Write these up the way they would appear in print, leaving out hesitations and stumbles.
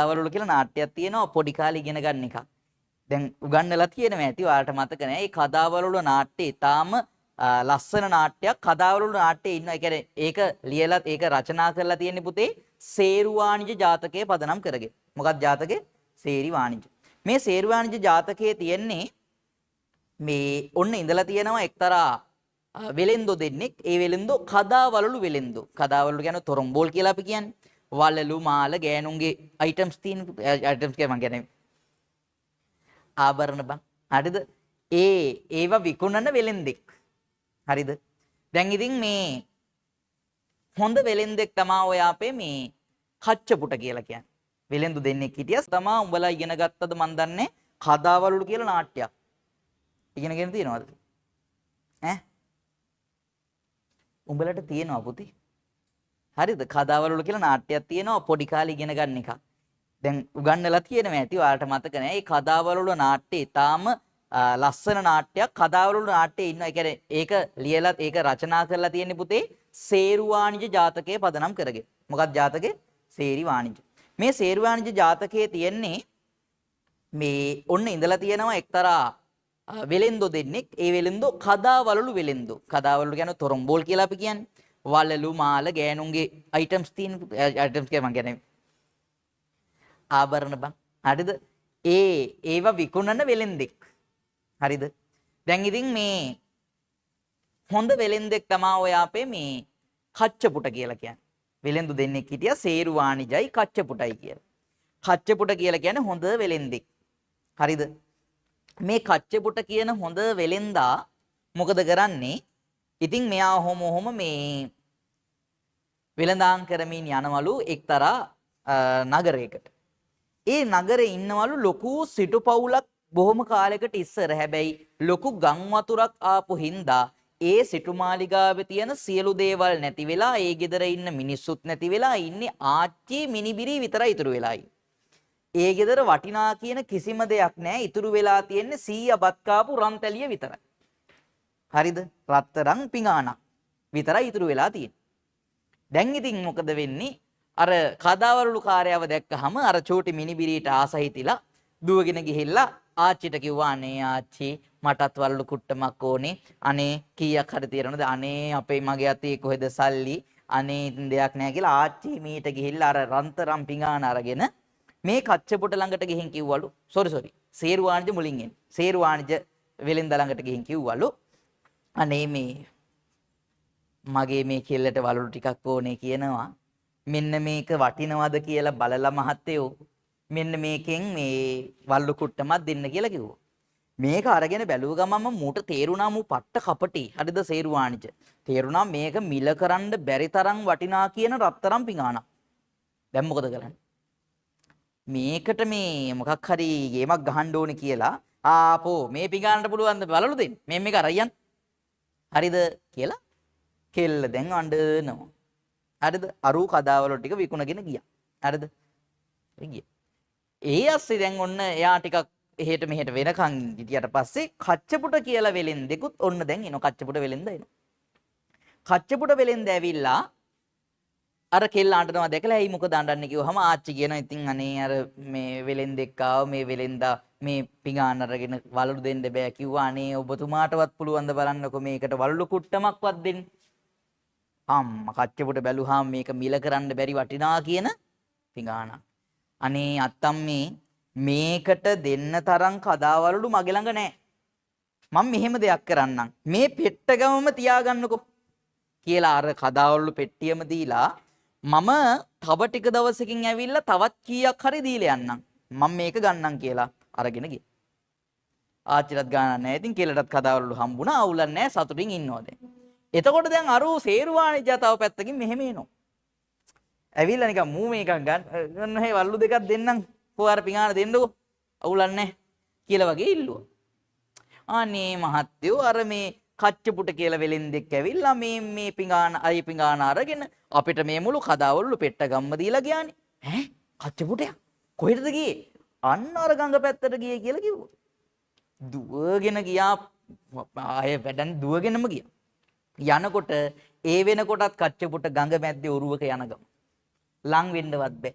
කදාවලුළු කියලා නාට්‍යයක් තියෙනවා පොඩි කාලේ ඉගෙන ගන්න එකක්. දැන් උගන්වලා තියෙනවා ඇති ඔයාලට මතක නැහැ. මේ කදාවලුළු නාට්‍යය ඊටාම ලස්සන නාට්‍යයක්. කදාවලුළු නාට්‍යයේ ඉන්නවා. ඒ කියන්නේ ඒක ලියලා ඒක රචනා කරලා තියෙන්නේ පුතේ සේරුවාණිජ ජාතකයේ පදනම් කරගෙන. මොකක්ද ජාතකේ? සේරි වාණිජ. මේ සේරි වාණිජ ජාතකයේ තියෙන්නේ මේ ඔන්න ඉඳලා තියෙනවා එක්තරා වෙලෙන්දෝ දෙන්නෙක්. ඒ වෙලෙන්දෝ කදාවලුළු වෙලෙන්දෝ. කදාවලුළු කියන්නේ තොරම්බෝල් කියලා අපි කියන්නේ. වලලු මාල ගෑනුන්ගේ අයිටම්ස් තියෙන අයිටම්ස් කියන්නේ මම කියන්නේ ආභරණ බං. හරිද? ඒව විකුණන වෙලෙන්දෙක්. හරිද? දැන් ඉතින් මේ හොඳ වෙලෙන්දෙක් තමයි ඔය අපේ මේ කච්චපුට කියලා කියන්නේ. වෙලෙන්දු දෙන්නෙක් හිටියා. තමා උඹලා ඉගෙන ගත්තද මන් දන්නේ කදාවලුළු කියලා නාට්‍යයක්. ඉගෙනගෙන තියෙනවද? ඈ? උඹලට තියෙනවා පුතේ. හරිද? කදාවලුළු කියලා නාට්‍යයක් තියෙනවා පොඩි කාලේ ඉගෙන ගන්න එකක්. දැන් උගන්වලා තියෙනවා ඇති ඔයාලට මතක නැහැ. මේ කදාවලුළු නාට්‍යය ඊටාම ලස්සන නාට්‍යයක්. කදාවලුළු නාට්‍යයේ ඉන්නවා. ඒ කියන්නේ ඒක ලියලා ඒක රචනා කරලා තියෙන්නේ පුතේ සේරුවාණිජ ජාතකයේ පදනම් කරගෙන. මොකක්ද ජාතකේ? සේරි වාණිජ. මේ සේරි වාණිජ ජාතකයේ තියෙන්නේ මේ ඔන්න ඉඳලා තියෙනවා එක්තරා වෙලෙන්දෝ දෙන්නෙක්. ඒ වෙලෙන්දෝ කදාවලුළු වෙලෙන්දෝ. කදාවලුළු කියන්නේ තොරම්බෝල් කියලා අපි කියන්නේ. වලලු මාල ගෑනුන්ගේ අයිටම්ස් තියෙන අයිටම්ස් කියන්නේ මම කියන්නේ ආභරණ බං. හරිද? ඒව විකුණන වෙලෙන්දෙක්. හරිද? දැන් ඉතින් මේ හොඳ වෙලෙන්දෙක් තමයි ඔය අපේ මේ කච්චපුට කියලා කියන්නේ. වෙලෙන්දු දෙන්නෙක් හිටියා සේරු වාණිජයි කච්චපුටයි කියලා. කච්චපුට කියලා කියන්නේ හොඳ වෙලෙන්දෙක්. හරිද? මේ කච්චපුට කියන හොඳ වෙලෙන්දා මොකද කරන්නේ? ඉතින් මෙයා ඔහොම මේ වෙළඳාම් කරමින් යනවලු එක්තරා නගරයකට. ඒ නගරේ ඉන්නවලු ලොකු සිටු පවුලක් බොහොම කාලයකට ඉස්සර. හැබැයි ලොකු ගම් වතුරක් ආපු හින්දා ඒ සිටු මාලිගාවේ තියෙන සියලු දේවල් නැති වෙලා ඒ ගෙදර ඉන්න මිනිස්සුත් නැති වෙලා ඉන්නේ ආච්චි මිනිබිරි විතරයි ඉතුරු වෙලායි. ඒ ගෙදර වටිනා කියන කිසිම දෙයක් නැහැ. ඉතුරු වෙලා තියෙන්නේ 100 බත් කාපු රන්තැලිය විතරයි. හරිද? රත්තරන් පිඟානක් විතරයි ඉතුරු වෙලා තියෙන්නේ. දැන් ඉතින් මොකද වෙන්නේ? අර කදාවලුළු කාර්යව දැක්කහම අර චෝටි මිනිබිරියට ආසහිතිලා දුවගෙන ගිහිල්ලා ආච්චිට කිව්වා අනේ ආච්චි මටත් වලලු කුට්ටමක් ඕනේ. අනේ කීයක් හරි තියනවද? අනේ අපේ මගේ අතේ කොහෙද සල්ලි? අනේ ඉතින් දෙයක් නැහැ කියලා ආච්චි මීට ගිහිල්ලා අර රන්තරම් පිඟාන අරගෙන මේ කච්චපොට ළඟට ගිහින් කිව්වලු සෝරි සේරු වාණිජ මුලින් එන්නේ. සේරු වාණිජ වෙලෙන්ද ළඟට ගිහින් කිව්වලු අනේ මේ මගේ මේ කෙල්ලට වලලු ටිකක් ඕනේ කියනවා. මෙන්න මේක වටිනවද කියලා බලලා මහත්තයෝ මෙන්න මේකෙන් මේ වල්ලු කුට්ටමක් දෙන්න කියලා කිව්වා. මේක අරගෙන බැලුව ගමන්ම මූට තේරුණා මූ පට්ට කපටි. හරිද සේරු වාණිජ? තේරුණා මේක මිල කරන්න බැරි තරම් වටිනා කියන රත්තරන් පිඟානක්. දැන් මොකද කරන්නේ? මේකට මේ මොකක් හරි ගේමක් ගහන්න ඕනේ කියලා ආපෝ මේ පිඟානට පුළුවන් බලලු දෙන්න. මේක අරයන්. හරිද කියලා කෙල්ල දැන් අඬනවා. හරිද? අරු කදාවල ටික විකුණගෙන ගියා. හරිද? ගියා. ඒ ඇස්සේ දැන් ඔන්න එයා ටිකක් එහෙට මෙහෙට වෙනකන් ගිටියට පස්සේ කච්චපුට කියලා වෙලෙන්දෙකුත් ඔන්න දැන් එනවා. කච්චපුට වෙලෙන්ද එනවා. කච්චපුට වෙලෙන්ද ඇවිල්ලා අර කෙල්ල අඬනවා දැකලා ඇයි මොකද අඬන්නේ කිව්වහම ආච්චි කියනවා ඉතින් අනේ අර මේ වෙලෙන්දෙක් ආව මේ වෙලෙන්දා මේ පිඟාන අරගෙන වලලු දෙන්න බෑ කිව්වා. අනේ ඔබතුමාටවත් පුළුවන් ද බලන්නකෝ මේකට වලලු කුට්ටමක්වත් දෙන්න. අම්මා කච්චපුට බැලුවාම මේක මිල කරන්න බැරි වටිනා කියන පිඟානක්. අනේ අත්තම්මේ මේකට දෙන්න තරම් කදාවලලු මගේ ළඟ නැහැ. මම මෙහෙම දෙයක් කරන්නම්. මේ පෙට්ටගමම තියාගන්නකෝ කියලා අර කදාවලලු පෙට්ටියම දීලා මම තව ටික දවසකින් ඇවිල්ලා තවත් කීයක් හරි දීලා යන්නම්. මම මේක ගන්නම් කියලා අරගෙන ගියා. ආච්චිලත් ගානක් නැහැ. ඉතින් කෙල්ලටත් කදාවලලු හම්බුණා. අවුලක් නැහැ. සතුටින් ඉන්නවා දැන්. එතකොට දැන් අරු සේරු වාණිජ තව පැත්තකින් මෙහෙම එනවා. ඇවිල්ලා නිකන් මූ මේකක් ගන්න හේ වල්ලු දෙකක් දෙන්නම්. කො අර පිඟාන දෙන්නකෝ. අවුලක් නැහැ කියලා වගේ ඉල්ලුවා. අනේ මහත්තයෝ අර මේ කච්චපුට කියලා වෙලෙන්දෙක් ඇවිල්ලා මේ පිඟාන අයි පිඟාන අරගෙන අපිට මේ මුළු කදාවලු පෙට්ට ගම්ම දීලා ගියානේ. ඈ කච්චපුටයා කොහෙටද ගියේ? අන්න අර ගඟ පැත්තට ගියේ කියලා කිව්වා. දුවගෙන ගියා. ආයේ වැඩන් දුවගෙනම ගියා. යනකොට ඒ වෙනකොටත් කච්චපුට ගඟ මැද්දේ ඔරුවක යන ගම. ලං වෙන්නවත් බෑ.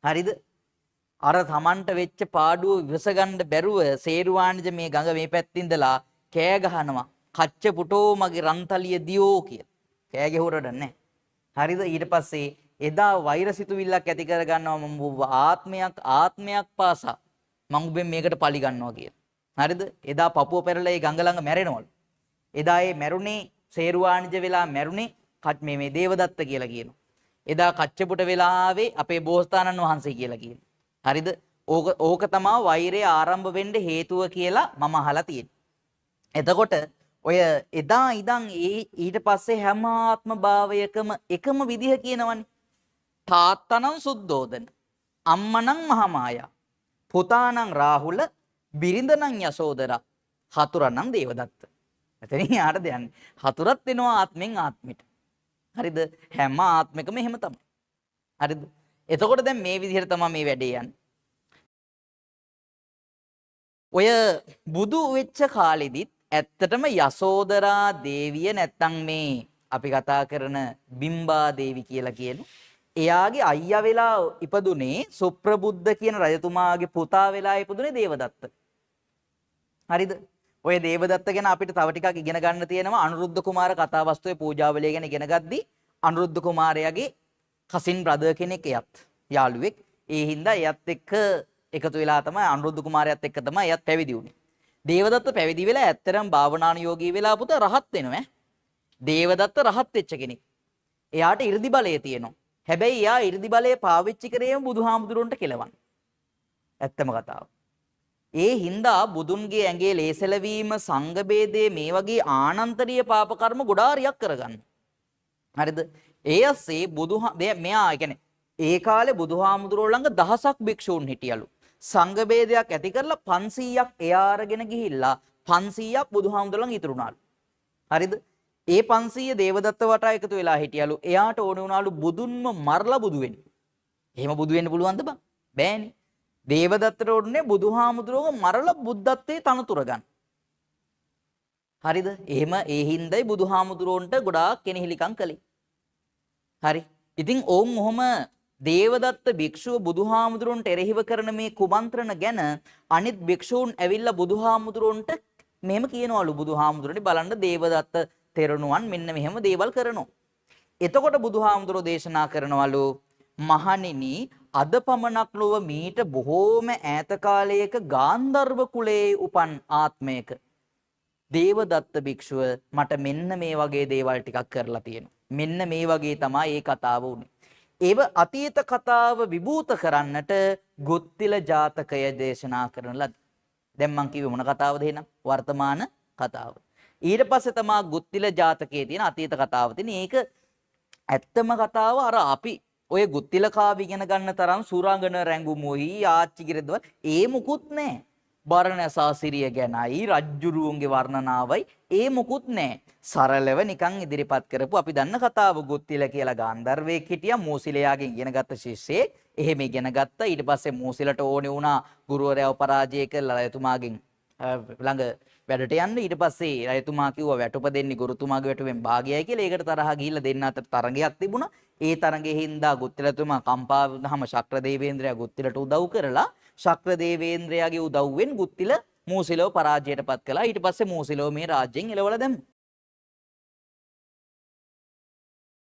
හරිද? අර තමන්ට වෙච්ච පාඩුව විසගන්න බැරුව සේරුවාණිජ මේ ගඟ මේ පැත්තේ ඉඳලා කෑ ගහනවා. කච්ච පුටෝ මගේ රන්තලිය දියෝ කියලා. කෑ ගැහුවරද නැහැ. හරිද? ඊට පස්සේ එදා වෛරසිතුවිල්ලක් ඇති කර ගන්නවා මම ආත්මයක් පාසා මම ඔබෙන් මේකට පලි ගන්නවා කියලා. හරිද? එදා පපුව පෙරලා ඒ ගඟ ළඟ මැරෙනවලු. එදා ඒ මැරුණේ සේරුවාණිජ වෙලා මැරුණේ මේ දේවදත්ත කියලා කියනවා. එදා කච්චපුට වෙලාවේ අපේ බෝසතාණන් වහන්සේ කියලා කියනවා. හරිද? ඕක තමයි වෛරය ආරම්භ වෙන්න හේතුව කියලා මම අහලා තියෙනවා. එතකොට ඔය එදා ඉඳන් ඊට පස්සේ හැම ආත්ම භාවයකම එකම විදිහ කියනවනේ. තාත්තනම් සුද්ධෝදන, අම්මනම් මහමායා, පුතානම් රාහුල, බිරිඳනම් යසෝදරා, හතුරනම් දේවදත්ත. එතනින් යාට දෙන්නේ. හතුරත් වෙනවා ආත්මෙන් ආත්මෙට. හරිද? හැම ආත්මෙකම එහෙම තමයි. හරිද? එතකොට දැන් මේ විදිහට තමයි මේ වැඩේ යන්නේ. ඔය බුදු වෙච්ච කාලෙදිත් ඇත්තටම යසෝදරා දේවිය නැත්තම් මේ අපි කතා කරන බිම්බා දේවි කියලා කියන එයාගේ අයියා වෙලා ඉපදුනේ සුප්‍රබුද්ධ කියන රජතුමාගේ පුතා වෙලා ඉපදුනේ දේවදත්ත. හරිද? ඔය දේවදත්ත ගැන අපිට තව ටිකක් ඉගෙන ගන්න තියෙනවා. අනුරුද්ධ කුමාර කතාවස්තුවේ පූජාවලිය ගැන ඉගෙන ගද්දී අනුරුද්ධ කුමාරයාගේ කසින් බ්‍රදර් කෙනෙක් එයත් යාළුවෙක්. ඒ හින්දා එයත් එක්ක එකතු වෙලා තමයි අනුරුද්ධ කුමාරයාත් එක්ක තමයි එයත් පැවිදි වුනේ. දේවදත්ත පැවිදි වෙලා ඇත්තරම් භාවනානුයෝගී වෙලා පුතා රහත් වෙනවා. දේවදත්ත රහත් වෙච්ච කෙනෙක්. එයාට 이르දි බලය තියෙනවා. හැබැයි එයා 이르දි බලය පාවිච්චි කරේම බුදුහාමුදුරන්ට කෙලවන්න. ඇත්තම කතාව. ඒ හින්දා බුදුන්ගේ ඇඟේ ලේසලවීම සංඝ බේදයේ මේ වගේ ආනන්තරීය පාප කර්ම ගොඩාරියක් කරගන්න. හරිද? ඒ ඇස්සේ මෙයා කියන්නේ ඒ කාලේ බුදුහාමුදුරුවෝ ළඟ දහසක් භික්ෂූන් හිටියලු. සංඝ බේදයක් ඇති කරලා 500ක් එයා අරගෙන ගිහිල්ලා 500ක් බුදුහාමුදුරුවෝ ළඟ ඉතුරුනාලු. හරිද? ඒ 500 දේවදත්ත වටා එකතු වෙලා හිටියලු. එයාට ඕනේ වුණාලු බුදුන්ම මරලා බුදු වෙන්න. එහෙම බුදු වෙන්න පුළුවන්ද බං? බෑනේ. දේවදත්තට ඕනේ බුදුහාමුදුරුවෝ මරලා බුද්ධත්වයේ තනතුර ගන්න. හරිද? එහෙම ඒ හින්දායි බුදුහාමුදුරුවන්ට ගොඩාක් කෙනෙහිලිකම් කළේ. හරි. ඉතින් ඕම් ඔහම දේවදත්ත භික්ෂුව බුදුහාමුදුරුවන්ට එරෙහිව කරන මේ කුමන්ත්‍රණ ගැන අනිත් භික්ෂූන් ඇවිල්ලා බුදුහාමුදුරුවන්ට මෙහෙම කියනවලු. බුදුහාමුදුරනේ බලන්න දේවදත්ත තෙරණුවන් මෙන්න මෙහෙම දේවල් කරනවා. එතකොට බුදුහාමුදුරුවෝ දේශනා කරනවලු මහණෙනි අද පමණක් නොව මීට බොහෝම ඈත කාලයක ගාන්ධර්ව කුලයේ උපන් ආත්මයක දේවදත්ත භික්ෂුව මට මෙන්න මේ වගේ දේවල් ටිකක් කරලා තියෙනවා. මෙන්න මේ වගේ තමයි ඒ කතාව උනේ. ඒව අතීත කතාව විභූත කරන්නට ගුත්තිල ජාතකය දේශනා කරන ලද. දැන් මං කිව්වේ මොන කතාවද එහෙනම්? වර්තමාන කතාව. ඊට පස්සේ තමයි ගුත්තිල ජාතකයේ තියෙන අතීත කතාව තියෙන. ඒක ඇත්තම කතාව අර අපි ඔය ගුත්තිල කාව්‍ය ඉගෙන ගන්න තරම් සුරංගන රැඟුමුයි ආච්චිගිරදව ඒ මුකුත් නැහැ. බරණැසාසිරිය ගැනයි රජ්ජුරුවන්ගේ වර්ණනාවයි ඒ මුකුත් නැහැ. සරලව නිකන් ඉදිරිපත් කරපු අපි දන්න කතාව ගුත්තිල කියලා ගාන්ධර්වයෙක් හිටියා. මූසිලයාගෙන් ඉගෙන ගත්ත ශිෂ්‍යෙක්. එහෙම ඉගෙන ගත්තා. ඊට පස්සේ මූසිලට ඕනේ වුණා ගුරුවරයාව පරාජය කරලා රජතුමාගෙන් ළඟ වැඩට යන්න. ඊට පස්සේ රජතුමා කිව්වා වැටුප දෙන්නේ ගුරුතුමාගේ වැටුපෙන් භාගයයි කියලා. ඒකට තරහ ගිහිල්ලා දෙන්න අතර තරගයක් තිබුණා. ඒ තරගෙ හින්දා ගුත්තිලතුමා කම්පා වුණාම ශක්‍රදේවේන්ද්‍රයා ගුත්තිලට උදව් කරලා ශක්‍රදේවේන්ද්‍රයාගේ උදව්වෙන් ගුත්තිල මූසිලව පරාජයටපත් කළා. ඊට පස්සේ මූසිලව මේ රාජ්‍යයෙන් එලවලා දැම්මා.